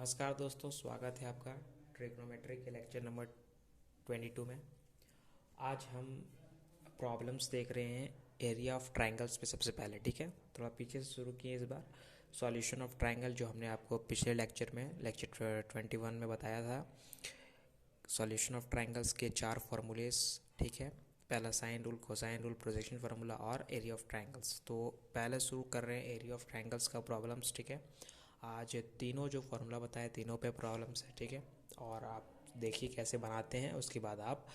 नमस्कार दोस्तों, स्वागत है आपका ट्रिग्नोमेट्री के लेक्चर नंबर 22 में। आज हम प्रॉब्लम्स देख रहे हैं एरिया ऑफ ट्रायंगल्स पे। सबसे पहले ठीक है, थोड़ा पीछे से शुरू किए इस बार। सॉल्यूशन ऑफ ट्रायंगल जो हमने आपको पिछले लेक्चर में लेक्चर 21 में बताया था। सॉल्यूशन ऑफ ट्रायंगल्स के 4 फार्मूलेस, ठीक है। पहला sine rule, cosine rule, projection formula और एरिया ऑफ ट्रायंगल्स। तो पहले शुरू कर रहे हैं एरिया ऑफ ट्रायंगल्स का प्रॉब्लम्स, ठीक है। आज तीनों जो फार्मूला बताए तीनों पे प्रॉब्लम्स है, ठीक है। और आप देखिए कैसे बनाते हैं, उसके बाद आप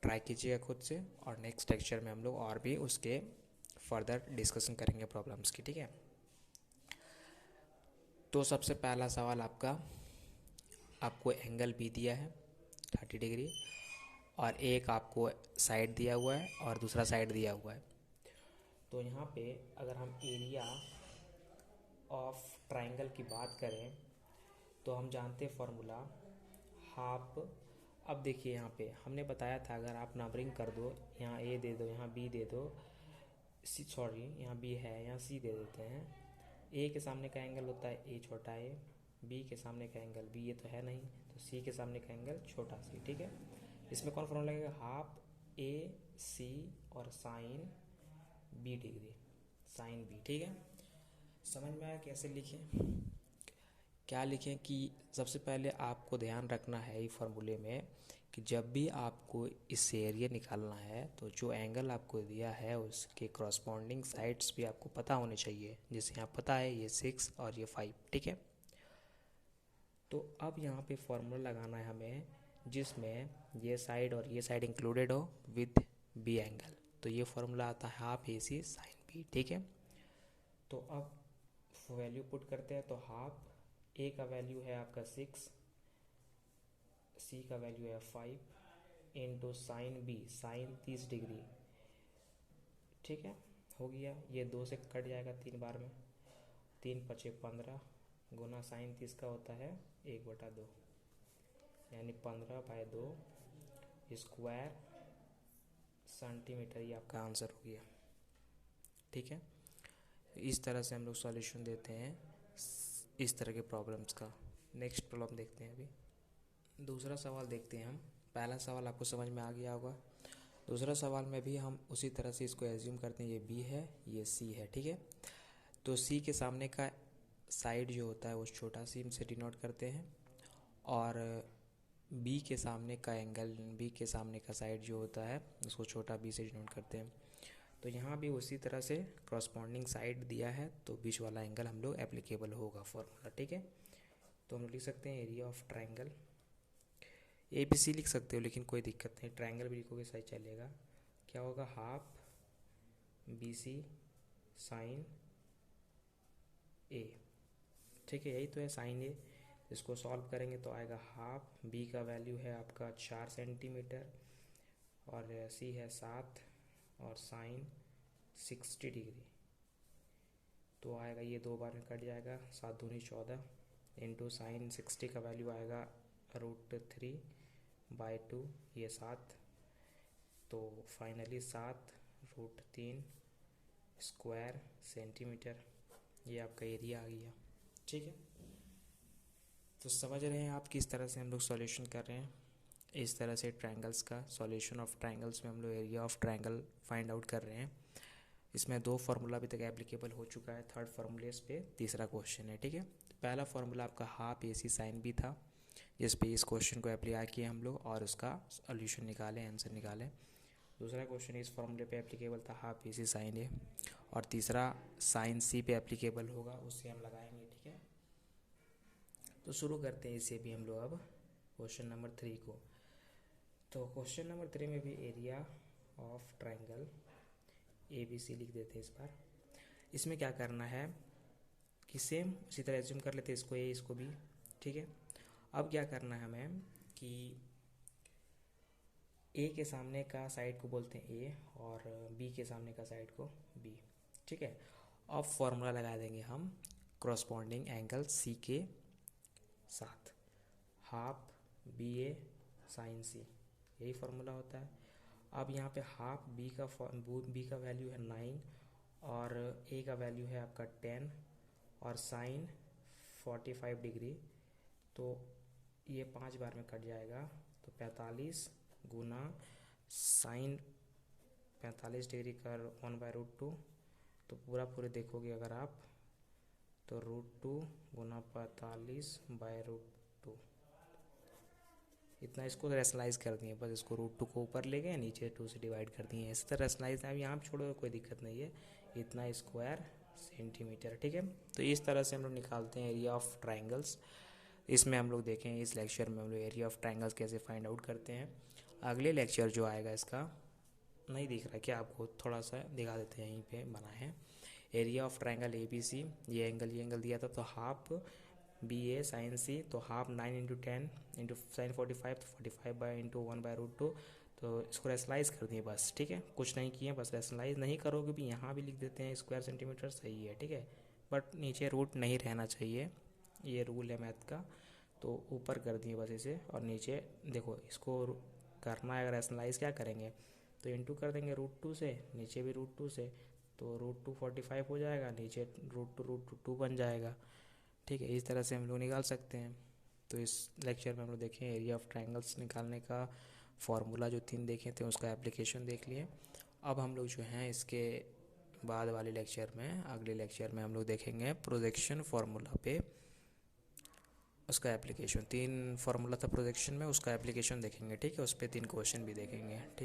ट्राई कीजिएगा खुद से। और नेक्स्ट लेक्चर में हम लोग और भी उसके फर्दर डिस्कशन करेंगे प्रॉब्लम्स की, ठीक है। तो सबसे पहला सवाल आपको एंगल बी दिया है 30 डिग्री, और एक आपको साइड दिया हुआ है और दूसरा साइड दिया हुआ है। तो यहाँ पे अगर हम एरिया ऑफ ट्रायंगल की बात करें तो हम जानते हैं फॉर्मूला हाफ। अब देखिए यहाँ पे हमने बताया था, अगर आप नंबरिंग कर दो, यहाँ ए दे दो, यहाँ बी दे दो, यहाँ बी है, यहाँ सी दे देते हैं। ए के सामने का एंगल होता है ए छोटा ए, बी के सामने का एंगल बी, ये तो है नहीं, तो सी के सामने का एंगल छोटा सी, ठीक है। इसमें कौन फॉर्मूला लगेगा? हाफ ए सी और sine B degree, sine B, ठीक है। समझ में आया कैसे लिखें? क्या लिखें कि सबसे पहले आपको ध्यान रखना है इस फार्मूले में कि जब भी आपको इससे एरिया निकालना है तो जो एंगल आपको दिया है उसके करस्पॉन्डिंग साइड्स भी आपको पता होने चाहिए। जैसे यहाँ पता है ये 6 और ये 5, ठीक है। तो अब यहाँ पे फॉर्मूला लगाना है हमें जिसमें ये साइड और ये साइड इंक्लूडेड हो विद बी एंगल। तो ये फॉर्मूला आता है half A C sign B, ठीक है। तो अब वैल्यू पुट करते हैं। तो हाफ ए का वैल्यू है आपका 6, सी का वैल्यू है 5 into sine B, sine 30 degree, ठीक है। हो गया, ये 2 से कट जाएगा 3 बार में, 3 पचे 15 गुना साइन 30 का होता है 1/2, यानी 15/2 स्क्वायर सेंटीमीटर। ये आपका आंसर हो गया, ठीक है। इस तरह से हम लोग सॉल्यूशन देते हैं इस तरह के प्रॉब्लम्स का। नेक्स्ट प्रॉब्लम देखते हैं। अभी दूसरा सवाल देखते हैं हम। पहला सवाल आपको समझ में आ गया होगा। दूसरा सवाल में भी हम उसी तरह से इसको एज्यूम करते हैं, ये बी है ये सी है, ठीक है। तो सी के सामने का साइड जो होता है वो छोटा सी से डिनोट करते हैं, और बी के सामने का एंगल, बी के सामने का साइड जो होता है उसको छोटा बी से डिनोट करते हैं। तो यहाँ भी उसी तरह से करस्पॉन्डिंग साइड दिया है तो बीच वाला एंगल हम लोग एप्लीकेबल होगा फॉर्मूला, ठीक है। तो हम लिख सकते हैं area of triangle, A B C लिख सकते हो लेकिन कोई दिक्कत नहीं, ट्रायंगल भी लिखोगे सही चलेगा। क्या होगा? हाफ बी सी साइन ए, ठीक है। यही तो है साइन ए। इसको सॉल्व करेंगे तो आएगा हाफ, बी का वैल्यू है आपका 4 सेंटीमीटर और सी है 7 और साइन 60 डिग्री। तो आएगा ये 2 बार में कट जाएगा, 7 दूनी 14 इंटू साइन 60 का वैल्यू आएगा √3/2, ये 7। तो फाइनली 7√3 स्क्वायर सेंटीमीटर, ये आपका एरिया आ गया, ठीक है। तो समझ रहे हैं आप किस तरह से हम लोग सॉल्यूशन कर रहे हैं। इस तरह से ट्रायंगल्स का सॉल्यूशन ऑफ ट्रायंगल्स में हम लोग area of triangle find out कर रहे हैं। इसमें 2 फार्मूला अभी तक एप्लीकेबल हो चुका है, थर्ड फार्मूले पे तीसरा क्वेश्चन है, ठीक है। पहला फार्मूला आपका half A C sine B था, जिस पे इस क्वेश्चन को अप्लाई किए हम लोग और उसका सॉल्यूशन निकालें, आंसर निकालें। दूसरा क्वेश्चन इस फार्मूले पे एप्लीकेबल था हाफ ए सी साइन ए, और तीसरा साइन सी पे एप्लीकेबल होगा, उससे हम लगाएंगे, ठीक है। तो शुरू करते हैं इसे भी हम लोग अब क्वेश्चन नंबर 3 को। तो क्वेश्चन नंबर 3 में भी area of triangle A B C लिख देते हैं इस बार। इसमें क्या करना है कि सेम उसी तरह एज्यूम कर लेते हैं, इसको ए इसको बी, ठीक है। अब क्या करना है हमें कि ए के सामने का साइड को बोलते हैं ए और बी के सामने का साइड को बी, ठीक है। अब फॉर्मूला लगा देंगे हम करस्पॉन्डिंग एंगल सी के साथ, हाफ बी ए साइन सी, यही फार्मूला होता है। अब यहाँ पे हाफ बी का वैल्यू है 9 और ए का वैल्यू है आपका 10 और साइन 45 डिग्री तो ये 5 बार में कट जाएगा, तो 45 गुना साइन 45 डिग्री का 1/√2, तो पूरे देखोगे अगर आप तो √2 गुना 45/√2, इतना इसको रैशनलाइज कर दिए, बस इसको √2 को ऊपर ले गए, नीचे 2 से डिवाइड कर दिए, इसी तरह रैशनलाइज। अब यहाँ छोड़ो, कोई दिक्कत नहीं है, इतना स्क्वायर सेंटीमीटर, ठीक है। तो इस तरह से हम लोग निकालते हैं एरिया ऑफ ट्राइंगल्स। इसमें हम लोग देखें, इस लेक्चर में हम लोग एरिया ऑफ ट्राइंगल्स कैसे फाइंड आउट करते हैं। अगले लेक्चर जो आएगा, इसका नहीं दिख रहा क्या आपको, थोड़ा सा दिखा देते हैं, यहीं पे बना है एरिया ऑफ ट्राइंगल ABC। ये एंगल दिया था, तो हाफ BA साइन C, तो हाफ 9 × 10 × साइन 45, तो 45/1/√2। तो इसको रेशनलाइज कर दिए बस, ठीक है, कुछ नहीं किए, बस रेशनलाइज नहीं करोगे भी, यहाँ भी लिख देते हैं स्क्वायर सेंटीमीटर, सही है, ठीक है, बट नीचे रूट नहीं रहना चाहिए, ये रूल है मैथ का। तो ऊपर कर दिए बस इसे, और नीचे देखो, इसको करना है अगर रेशनलाइज, क्या करेंगे, तो इंटू कर देंगे √2 से, नीचे भी √2 से, तो √2 45 हो जाएगा, नीचे √2 बन जाएगा, ठीक है। इस तरह से हम लोग निकाल सकते हैं। तो इस लेक्चर में हम लोग देखें एरिया ऑफ ट्रायंगल्स निकालने का फॉर्मूला जो 3 देखे थे, उसका एप्लीकेशन देख लिए। अब हम लोग जो हैं इसके बाद वाले लेक्चर में, अगले लेक्चर में हम लोग देखेंगे प्रोजेक्शन फार्मूला पे, उसका एप्लीकेशन। 3 फार्मूला था प्रोजेक्शन में, उसका एप्लीकेशन देखेंगे, ठीक है, उस पर 3 क्वेश्चन भी देखेंगे, ठीक।